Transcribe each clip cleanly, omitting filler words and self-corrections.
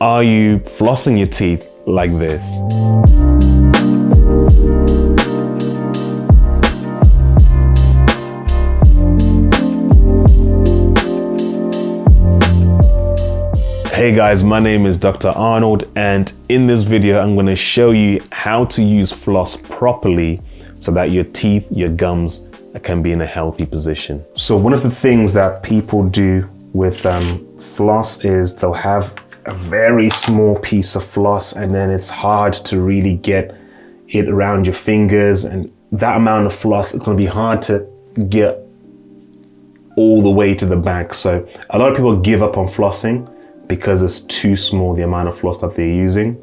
Are you flossing your teeth like this? Hey guys, my name is Dr. Arnold, and in this video I'm going to show you how to use floss properly so that your teeth, your gums can be in a healthy position. So one of the things that people do with floss is they'll have a very small piece of floss, and then it's hard to really get it around your fingers, and that amount of floss, it's going to be hard to get all the way to the back. So a lot of people give up on flossing because it's too small, the amount of floss that they're using.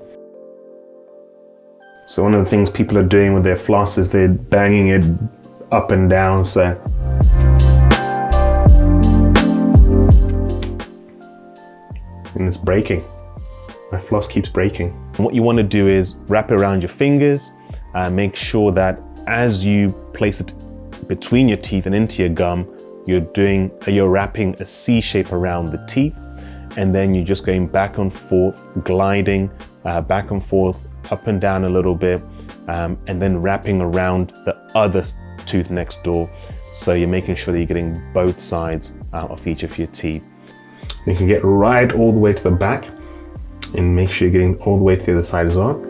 So one of the things people are doing with their floss is they're banging it up and down. And it's breaking. My floss keeps breaking. And what you want to do is wrap it around your fingers. Make sure that as you place it between your teeth and into your gum, you're wrapping a C shape around the teeth, and then you're just going back and forth, gliding back and forth, up and down a little bit, and then wrapping around the other tooth next door. So you're making sure that you're getting both sides of each of your teeth. You can get right all the way to the back and make sure you're getting all the way to the other side as well.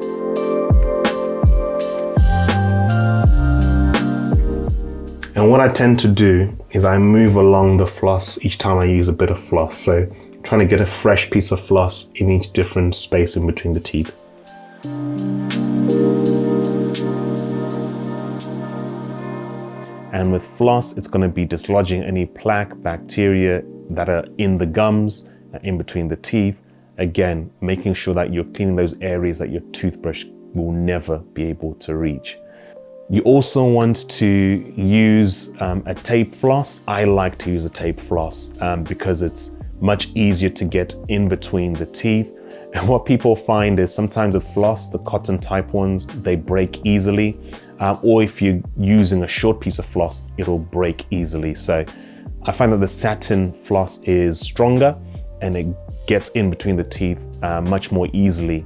And what I tend to do is I move along the floss each time I use a bit of floss. So trying to get a fresh piece of floss in each different space in between the teeth. And with floss, it's going to be dislodging any plaque, bacteria that are in the gums, in between the teeth. Again, making sure that you're cleaning those areas that your toothbrush will never be able to reach. You also want to use a tape floss. I like to use a tape floss because it's much easier to get in between the teeth. And what people find is sometimes with floss, the cotton type ones, they break easily. Or if you're using a short piece of floss, it'll break easily. So I find that the satin floss is stronger and it gets in between the teeth much more easily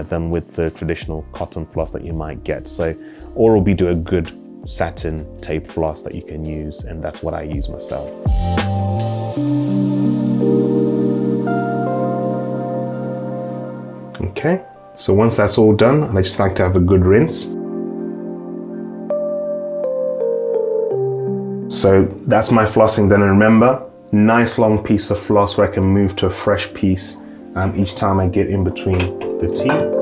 than with the traditional cotton floss that you might get. So Oral-B do a good satin tape floss that you can use, and that's what I use myself. Okay, so once that's all done, I just like to have a good rinse. So that's my flossing done, and remember, nice long piece of floss where I can move to a fresh piece each time I get in between the teeth.